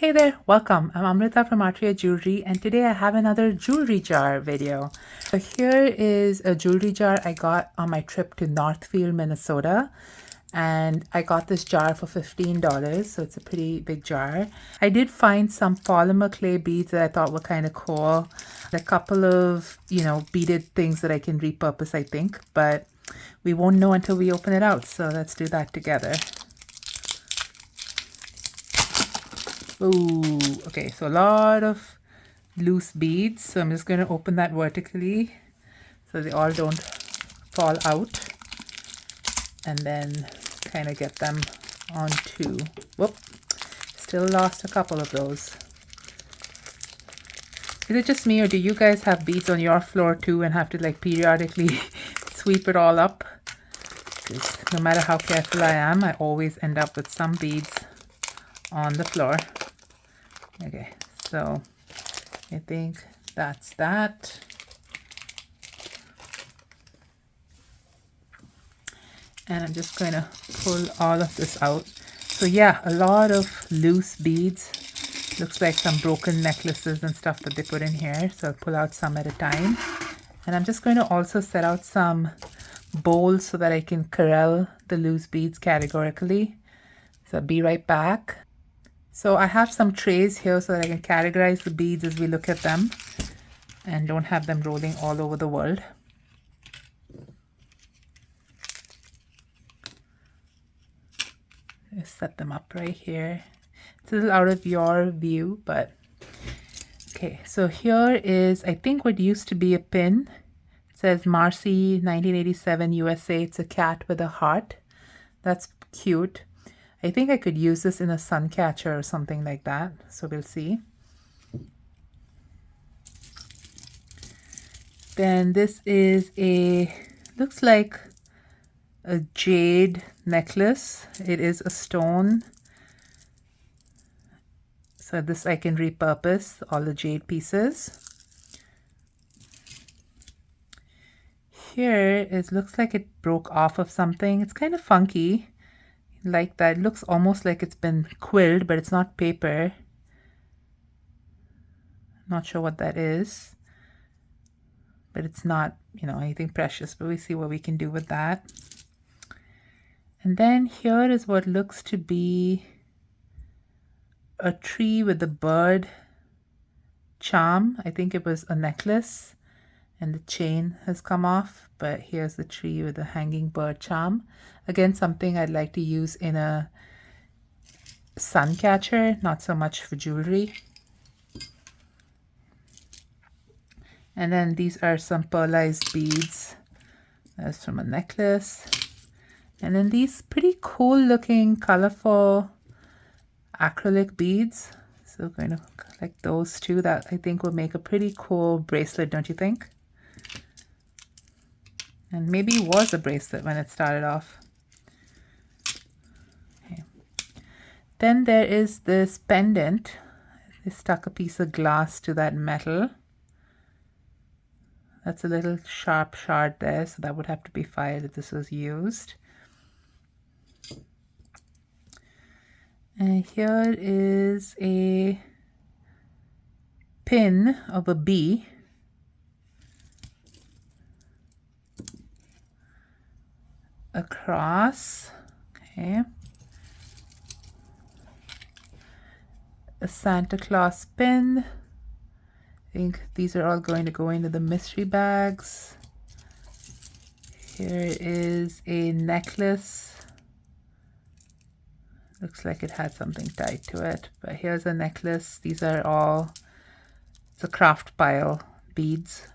Hey there, welcome. I'm Amrita from Atria Jewelry, and today I have another jewelry jar video. So here is a jewelry jar I got on my trip to Northfield, Minnesota, and I got this jar for $15, so it's a pretty big jar. I did find some polymer clay beads that I thought were kind of cool. A couple of, beaded things that I can repurpose, I think, but we won't know until we open it out, so let's do that together. Ooh, okay, so a lot of loose beads. So I'm just going to open that vertically so they all don't fall out, and then kind of get them onto. Whoop, still lost a couple of those. Is it just me, or do you guys have beads on your floor too and have to like periodically sweep it all up? Because no matter how careful I am, I always end up with some beads on the floor. Okay, so I think that's that. And I'm just going to pull all of this out. So yeah, a lot of loose beads. Looks like some broken necklaces and stuff that they put in here. So I'll pull out some at a time. And I'm just going to also set out some bowls so that I can corral the loose beads categorically. So I'll be right back. So I have some trays here so that I can categorize the beads as we look at them and don't have them rolling all over the world. Just set them up right here. It's a little out of your view, but okay. So here is, I think, what used to be a pin. It says Marcy 1987 USA. It's a cat with a heart. That's cute. I think I could use this in a sun catcher or something like that. So we'll see. Then this is looks like a jade necklace. It is a stone. So this I can repurpose all the jade pieces. Here it looks like it broke off of something. It's kind of funky. Like that. It looks almost like it's been quilled, but it's not paper. Not sure what that is, but it's not, anything precious, but we see what we can do with that. And then here is what looks to be a tree with a bird charm. I think it was a necklace and the chain has come off, but here's the tree with the hanging bird charm. Again, something I'd like to use in a sun catcher, not so much for jewelry. And then these are some pearlized beads. That's from a necklace. And then these pretty cool looking colorful acrylic beads. So we're going to collect those two. That I think will make a pretty cool bracelet, don't you think? And maybe it was a bracelet when it started off. Okay. Then there is this pendant. They stuck a piece of glass to that metal. That's a little sharp shard there, so that would have to be fired if this was used. And here is a pin of a bee. A cross, okay. A Santa Claus pin. I think these are all going to go into the mystery bags. Here is a necklace. Looks like it had something tied to it, but here's a necklace. These are all, it's a craft pile beads.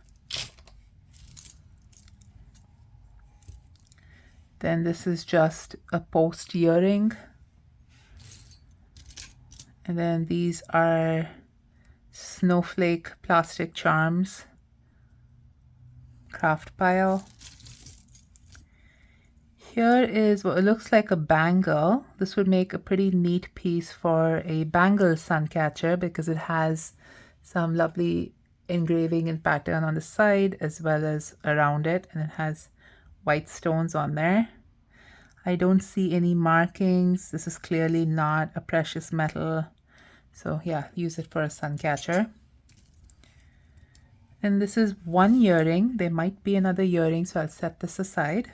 Then this is just a post earring. And then these are snowflake plastic charms, craft pile. Here is what it looks like a bangle. This would make a pretty neat piece for a bangle sun catcher because it has some lovely engraving and pattern on the side as well as around it, and it has white stones on there. I don't see any markings. This is clearly not a precious metal, So yeah, use it for a sun catcher. And this is one earring. There might be another earring, so I'll set this aside.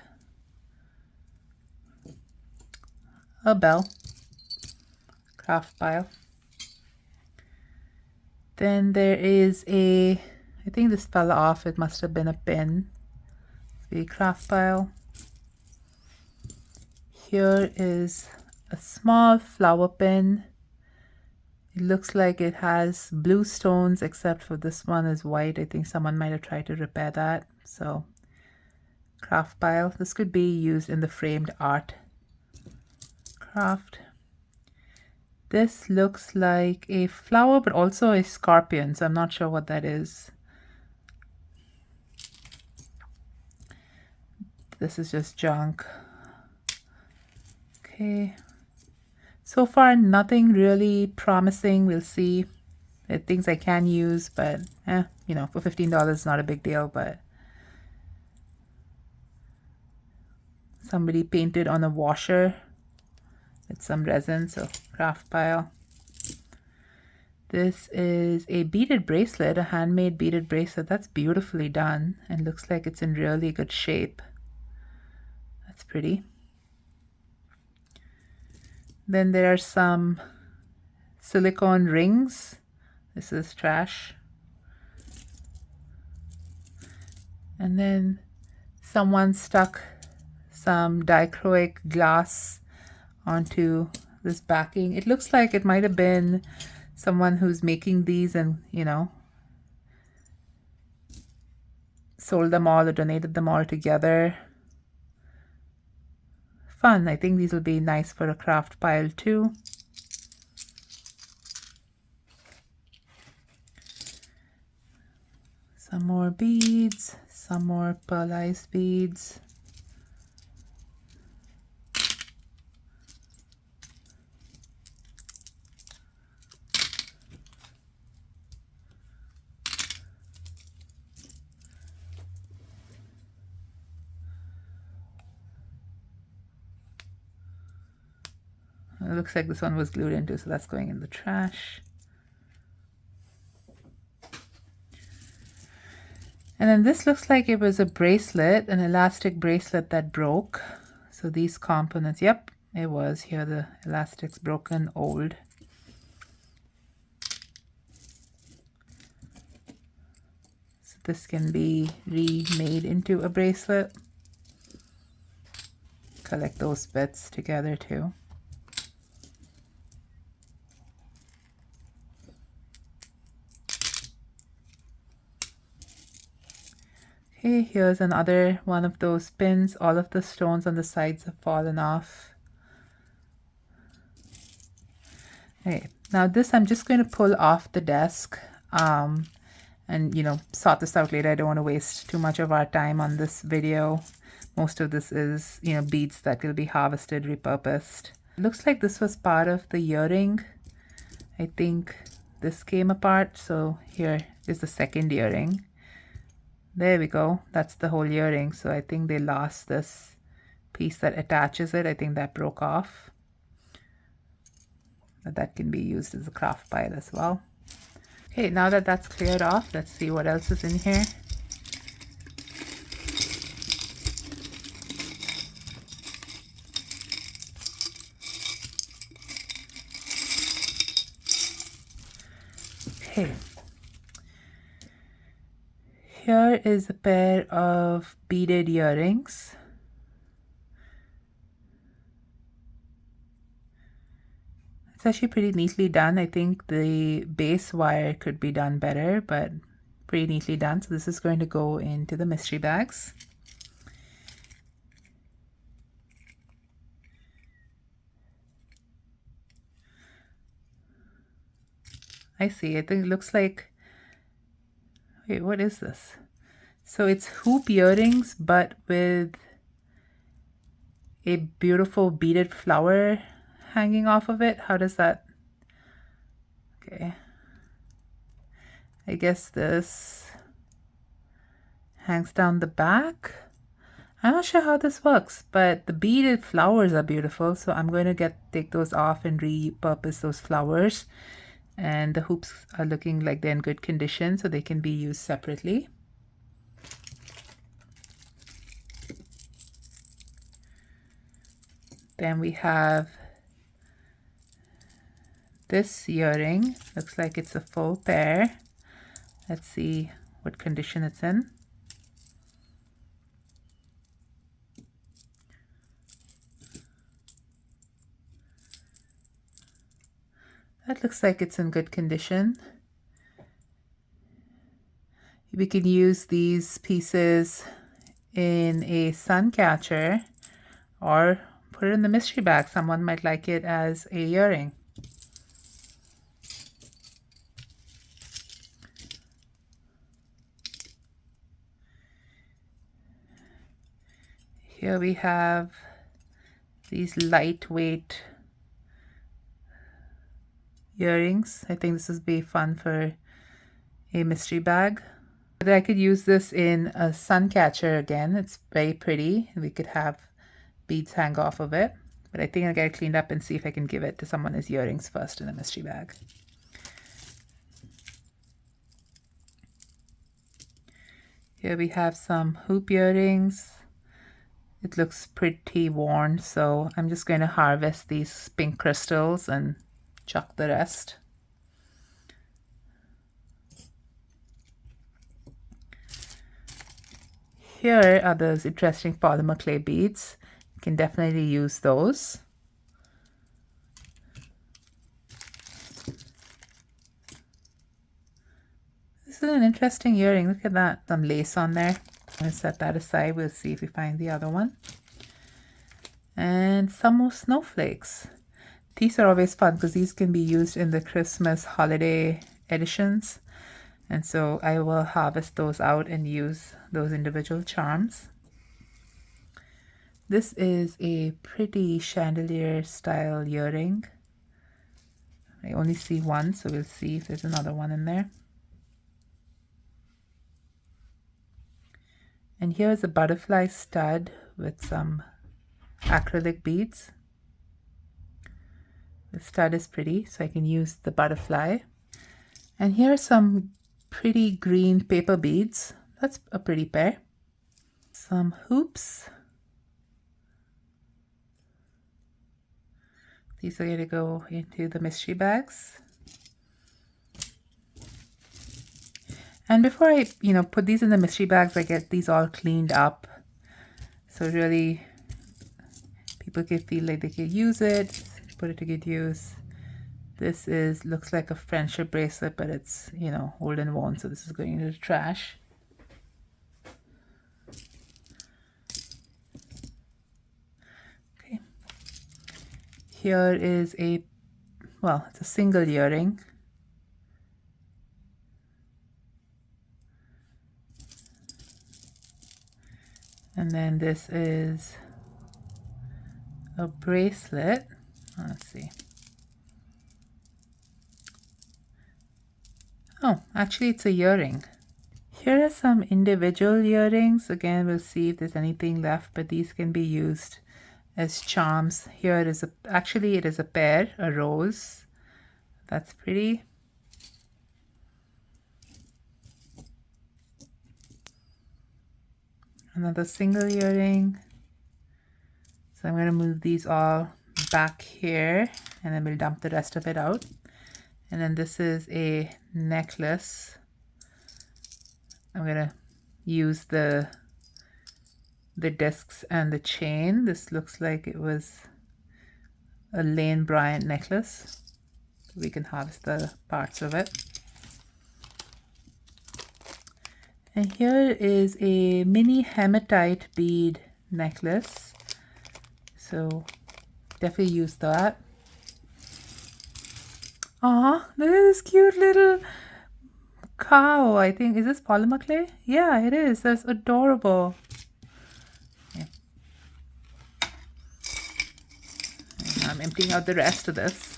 A bell, craft pile. Then there is I think this fell off. It must have been a pin. The craft pile. Here is a small flower pin. It looks like it has blue stones, except for this one is white. I think someone might have tried to repair that. So craft pile. This could be used in the framed art craft. This looks like a flower, but also a scorpion, so I'm not sure what that is. This is just junk. Okay. So far, nothing really promising. We'll see. There are things I can use, but you know, for $15, it's not a big deal. But somebody painted on a washer with some resin, so craft pile. This is a beaded bracelet, a handmade beaded bracelet. That's beautifully done and looks like it's in really good shape. That's pretty. Then there are some silicone rings. This is trash. And then someone stuck some dichroic glass onto this backing. It looks like it might have been someone who's making these and, you know, sold them all or donated them all together. Fun. I think these will be nice for a craft pile too. Some more beads, some more pearlized beads. It looks like this one was glued into, so that's going in the trash. And then this looks like it was a bracelet, an elastic bracelet that broke. So these components, yep, it was. Here the elastic's broken, old. So this can be remade into a bracelet. Collect those bits together too. Okay, here's another one of those pins. All of the stones on the sides have fallen off. Okay, now this I'm just going to pull off the desk and, you know, sort this out later. I don't want to waste too much of our time on this video. Most of this is, you know, beads that will be harvested, repurposed. It looks like this was part of the earring. I think this came apart. So here is the second earring. There we go. That's the whole earring. So I think they lost this piece that attaches it. I think that broke off. But that can be used as a craft pile as well. Okay, now that that's cleared off, let's see what else is in here. Okay. Here is a pair of beaded earrings. It's actually pretty neatly done. I think the base wire could be done better, but pretty neatly done. So this is going to go into the mystery bags. I see. I think it looks like, wait, what is this? So it's hoop earrings, but with a beautiful beaded flower hanging off of it. How does that? Okay. I guess this hangs down the back. I'm not sure how this works, but the beaded flowers are beautiful. So I'm going to take those off and repurpose those flowers. and the hoops are looking like they're in good condition, so they can be used separately. Then we have this earring. Looks like it's a full pair. Let's see what condition it's in. That looks like it's in good condition. We can use these pieces in a sun catcher or put it in the mystery bag. Someone might like it as a earring. Here we have these lightweight earrings. I think this would be fun for a mystery bag. But I could use this in a sun catcher again. It's very pretty. We could have beads hang off of it. But I think I'll get it cleaned up and see if I can give it to someone as earrings first in a mystery bag. Here we have some hoop earrings. It looks pretty worn, so I'm just going to harvest these pink crystals and chuck the rest. Here are those interesting polymer clay beads. You can definitely use those. This is an interesting earring. Look at that, some lace on there. I'm going to set that aside. We'll see if we find the other one. And some more snowflakes. These are always fun because these can be used in the Christmas holiday editions. And so I will harvest those out and use those individual charms. This is a pretty chandelier style earring. I only see one, so we'll see if there's another one in there. And here's a butterfly stud with some acrylic beads. The stud is pretty, so I can use the butterfly. And here are some pretty green paper beads. That's a pretty pair. Some hoops. These are going to go into the mystery bags. And before I, put these in the mystery bags, I get these all cleaned up. So really, people can feel like they could use it, put it to good use. This looks like a friendship bracelet, but it's, old and worn, so this is going into the trash. Okay. Here is it's a single earring. And then this is a bracelet. Let's see. Oh, actually it's a earring. Here are some individual earrings. Again, we'll see if there's anything left, but these can be used as charms. Here it is actually it is a pair, a rose. That's pretty. Another single earring. So I'm going to move these all back here and then we'll dump the rest of it out. And then this is a necklace. I'm going to use the discs and the chain. This looks like it was a Lane Bryant necklace. We can harvest the parts of it. And here is a mini hematite bead necklace. So definitely use that. Aw, look at this cute little cow. I think, is this polymer clay? Yeah, it is. That's adorable. Okay. I'm emptying out the rest of this.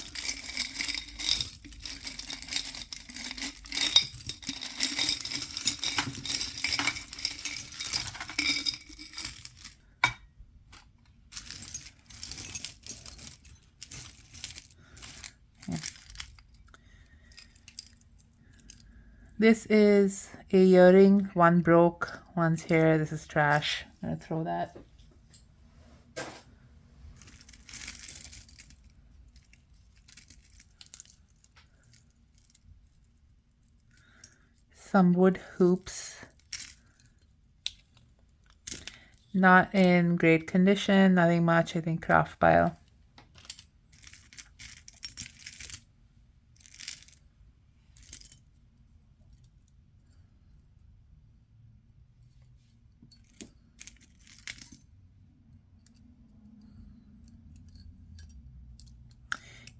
This is a earring. One broke, one's here. This is trash. I'm gonna throw that. Some wood hoops. Not in great condition, nothing much. I think craft pile.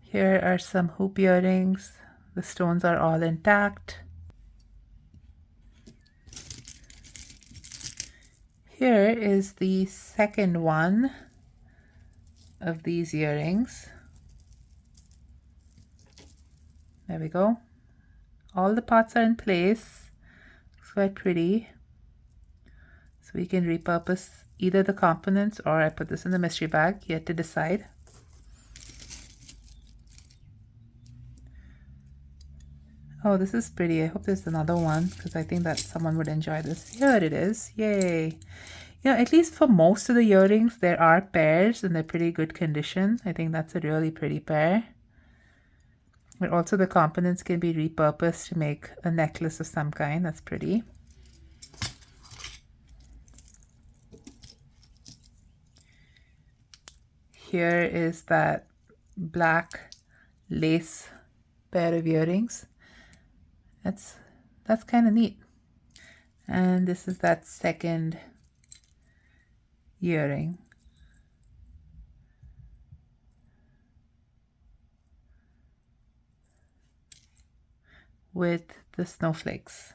Here are some hoop earrings. The stones are all intact. Here is the second one of these earrings. There we go. All the parts are in place. Looks quite pretty. So we can repurpose either the components, or I put this in the mystery bag, yet to decide. Oh, this is pretty. I hope there's another one because I think that someone would enjoy this. Here it is. Yay. Yeah, at least for most of the earrings, there are pairs and they're pretty good condition. I think that's a really pretty pair. But also the components can be repurposed to make a necklace of some kind. That's pretty. Here is that black lace pair of earrings. That's kind of neat. And this is that second earring. With the snowflakes.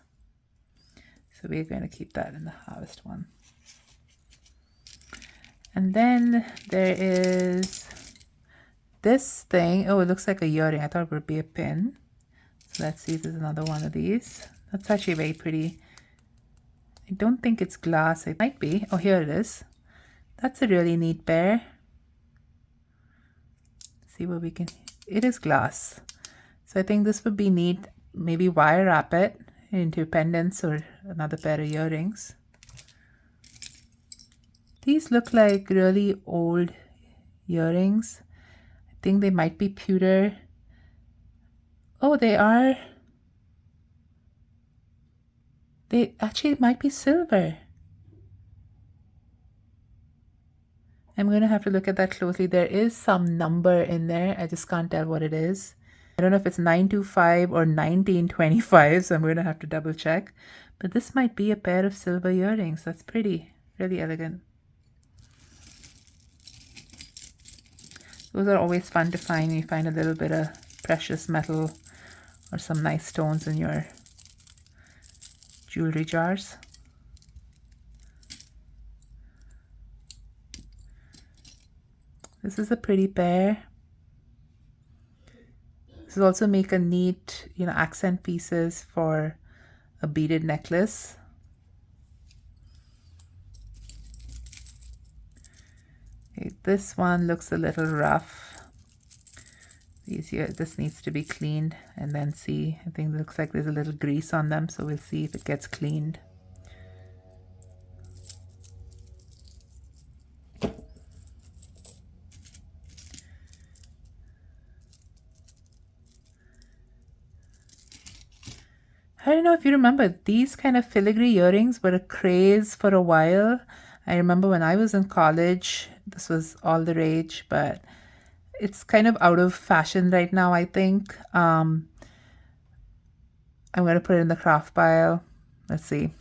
So we're going to keep that in the harvest one. And then there is this thing. Oh, it looks like a earring. I thought it would be a pin. So let's see if there's another one of these. That's actually very pretty. I don't think it's glass. It might be. Oh, here it is. That's a really neat pair. Let's see what we can. It is glass. So I think this would be neat. Maybe wire wrap it into pendants or another pair of earrings. These look like really old earrings. I think they might be pewter. Oh, they are. They actually might be silver. I'm going to have to look at that closely. There is some number in there. I just can't tell what it is. I don't know if it's 925 or 1925, so I'm going to have to double check. But this might be a pair of silver earrings. That's pretty, really elegant. Those are always fun to find. You find a little bit of precious metal or some nice stones in your jewelry jars. This is a pretty pair. This will also make a neat, accent pieces for a beaded necklace. Okay, this one looks a little rough. This needs to be cleaned and then see. I think it looks like there's a little grease on them, so we'll see if it gets cleaned. I don't know if you remember, these kind of filigree earrings were a craze for a while. I remember when I was in college, this was all the rage, but it's kind of out of fashion right now, I think. I'm going to put it in the craft pile. Let's see.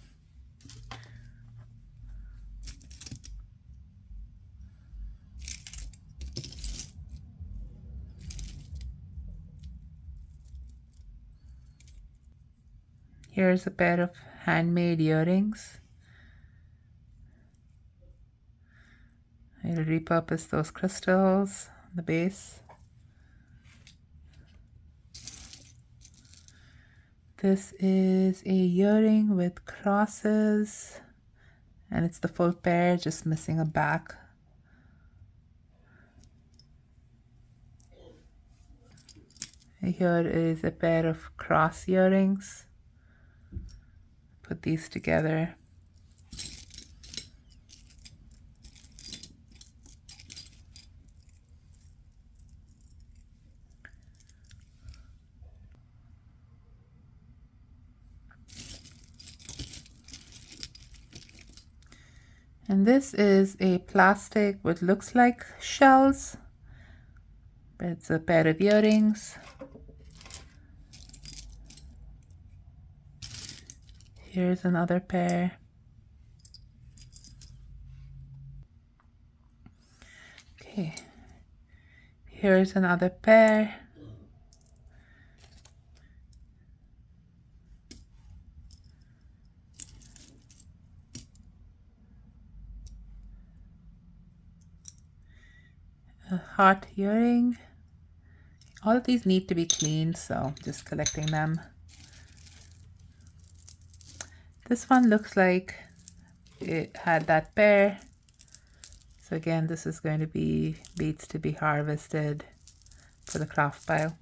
Here's a pair of handmade earrings. I'll repurpose those crystals on the base. This is a earring with crosses, and it's the full pair, just missing a back. Here is a pair of cross earrings. put these together. And this is a plastic what looks like shells, but it's a pair of earrings. Here's another pair. Okay, here's another pair. A heart earring. All of these need to be cleaned, so just collecting them. This one looks like it had that pair. So again, this is going to be beads to be harvested for the craft pile.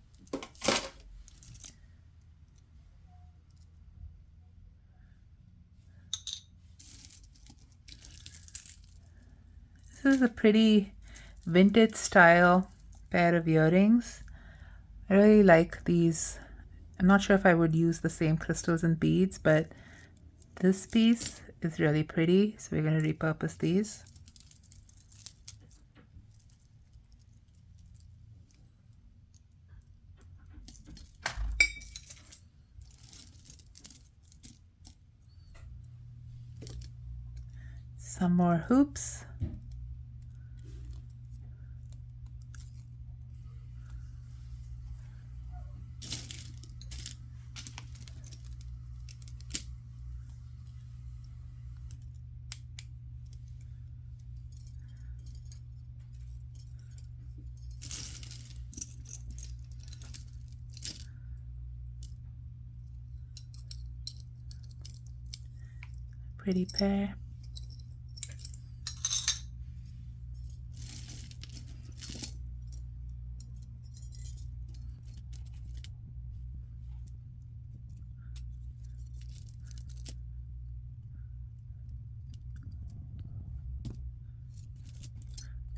This is a pretty vintage style pair of earrings. I really like these. I'm not sure if I would use the same crystals and beads, but this piece is really pretty, so we're going to repurpose these. Some more hoops. Pretty pair.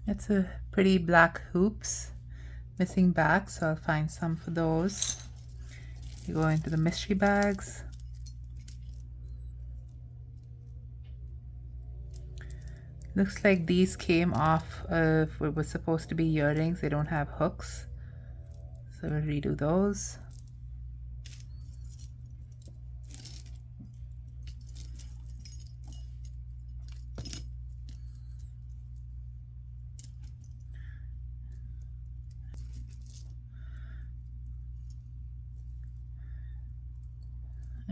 It's a pretty black hoops, missing back, so I'll find some for those. You go into the mystery bags. Looks like these came off of what was supposed to be earrings. They don't have hooks, so we'll redo those.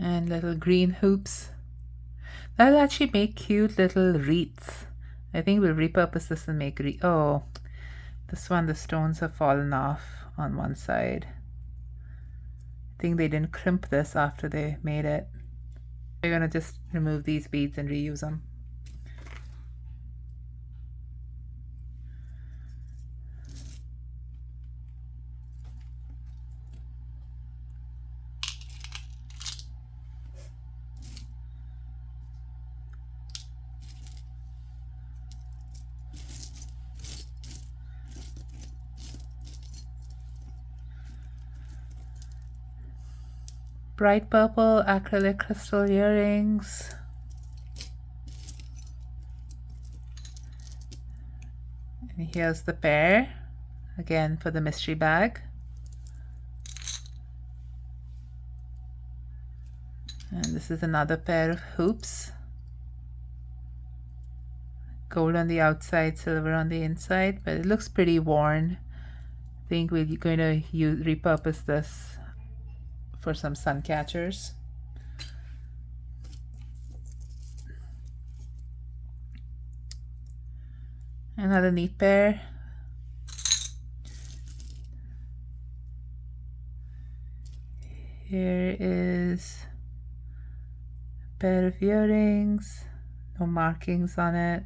And little green hoops. That'll actually make cute little wreaths. I think we'll repurpose this and make oh, this one, the stones have fallen off on one side. I think they didn't crimp this after they made it. We're gonna just remove these beads and reuse them. Bright purple acrylic crystal earrings. And here's the pair, again for the mystery bag. And this is another pair of hoops. Gold on the outside, silver on the inside, but it looks pretty worn. I think we're going to repurpose this for some sun catchers. Another neat pair. Here is a pair of earrings, no markings on it.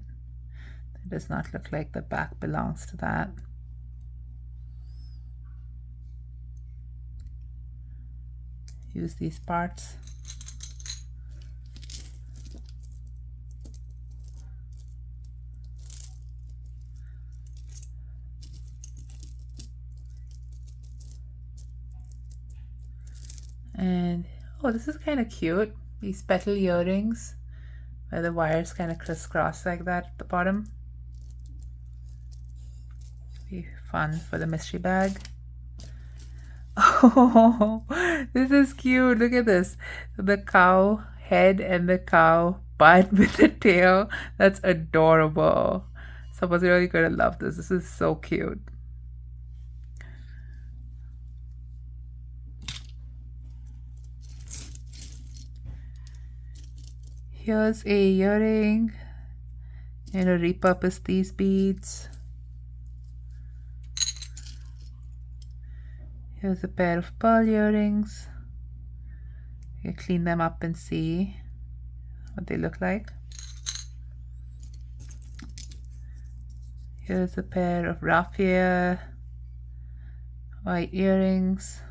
It does not look like the back belongs to that. Use these parts. And oh, this is kind of cute. These petal earrings where the wires kind of crisscross like that at the bottom. Be fun for the mystery bag. Oh, this is cute. Look at this. The cow head and the cow butt with the tail. That's adorable. Someone's really gonna love this. This is so cute. Here's a earring. I'm gonna repurpose these beads. Here's a pair of pearl earrings. You can clean them up and see what they look like. Here's a pair of raffia white earrings.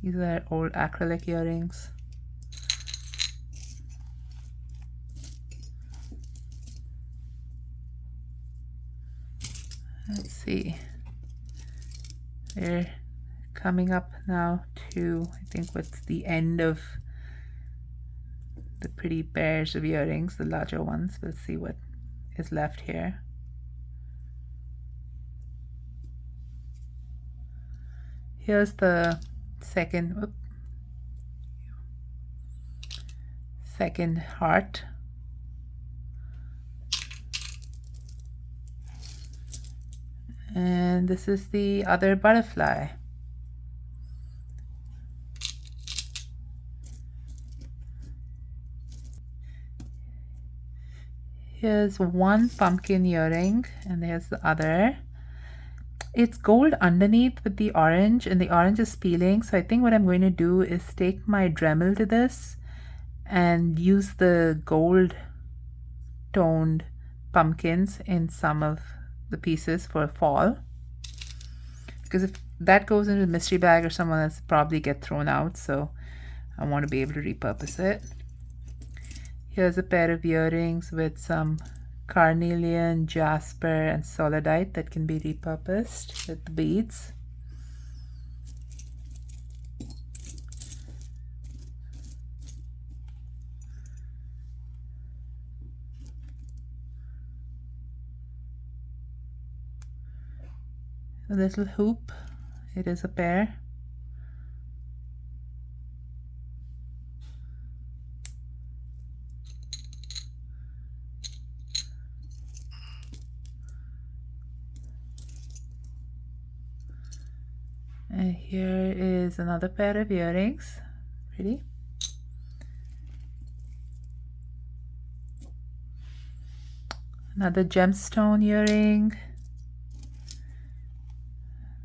These are old acrylic earrings. Let's see. We're coming up now to, I think, what's the end of the pretty pairs of earrings, the larger ones. We'll see what is left here. Here's the second heart. And this is the other butterfly. Here's one pumpkin earring, and there's the other. It's gold underneath with the orange, and the orange is peeling. So I think what I'm going to do is take my Dremel to this and use the gold toned pumpkins in some of the pieces for fall. Because if that goes into the mystery bag or someone else, probably get thrown out. So I want to be able to repurpose it. Here's a pair of earrings with some carnelian, jasper, and solidite that can be repurposed with the beads. A little hoop, it is a pair. And here is another pair of earrings. Pretty. Another gemstone earring.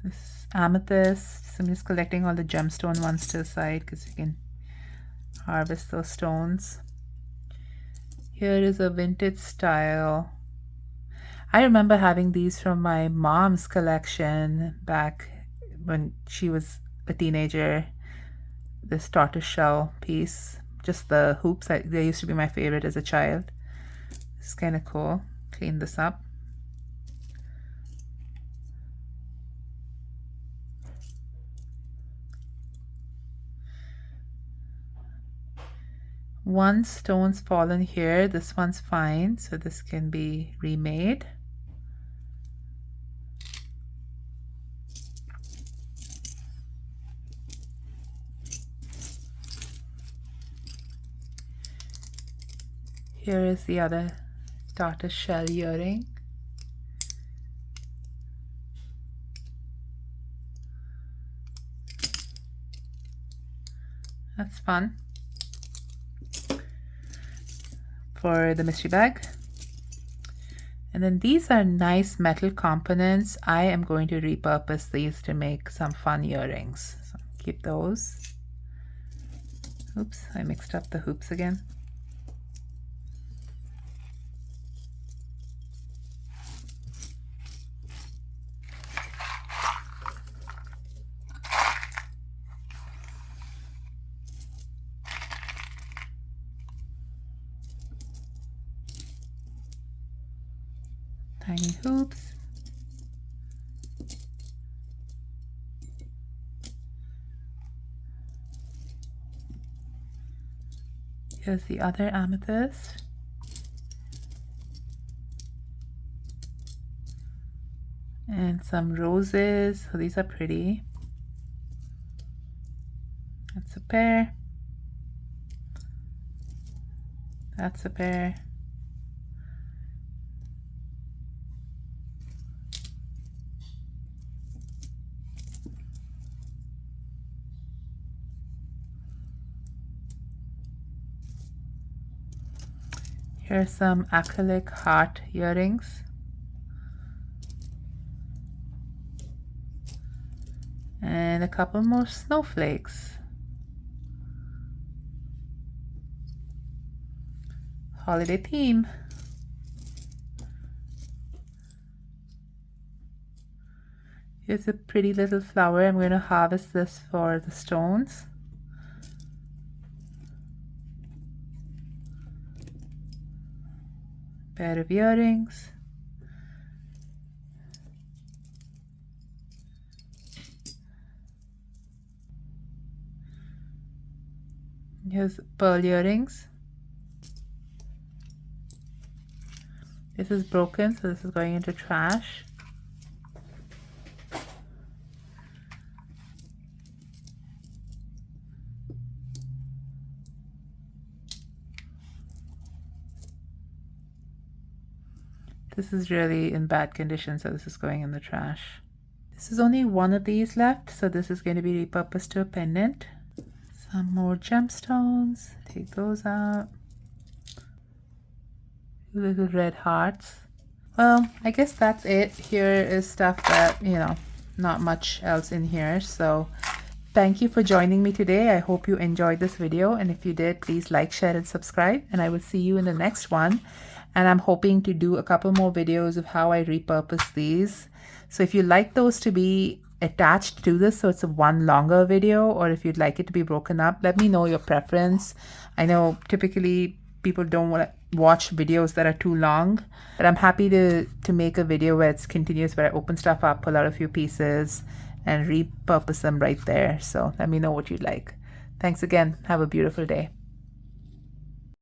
This amethyst. So I'm just collecting all the gemstone ones to the side because you can harvest those stones. Here is a vintage style. I remember having these from my mom's collection back when she was a teenager. This tortoiseshell piece, just the hoops, they used to be my favorite as a child. It's kind of cool. Clean this up. One stone's fallen here. This one's fine, so this can be remade. Here is the other tortoise shell earring. That's fun for the mystery bag. And then these are nice metal components. I am going to repurpose these to make some fun earrings. So keep those. Oops, I mixed up the hoops again. Tiny hoops. Here's the other amethyst. And some roses. So these are pretty. That's a pair. That's a pair. Here's some acrylic heart earrings. And a couple more snowflakes. Holiday theme. Here's a pretty little flower. I'm going to harvest this for the stones. Pair of earrings. Here's pearl earrings. This is broken, so this is going into trash. This is really in bad condition, so this is going in the trash. This is only one of these left, so this is going to be repurposed to a pendant. Some more gemstones, take those out. Little red hearts. Well, I guess that's it. Here is stuff that, not much else in here. So thank you for joining me today. I hope you enjoyed this video, and if you did, please like, share, and subscribe, and I will see you in the next one. And I'm hoping to do a couple more videos of how I repurpose these. So if you like those to be attached to this, so it's a one longer video, or if you'd like it to be broken up, let me know your preference. I know typically people don't want to watch videos that are too long, but I'm happy to make a video where it's continuous, where I open stuff up, pull out a few pieces, and repurpose them right there. So let me know what you'd like. Thanks again. Have a beautiful day.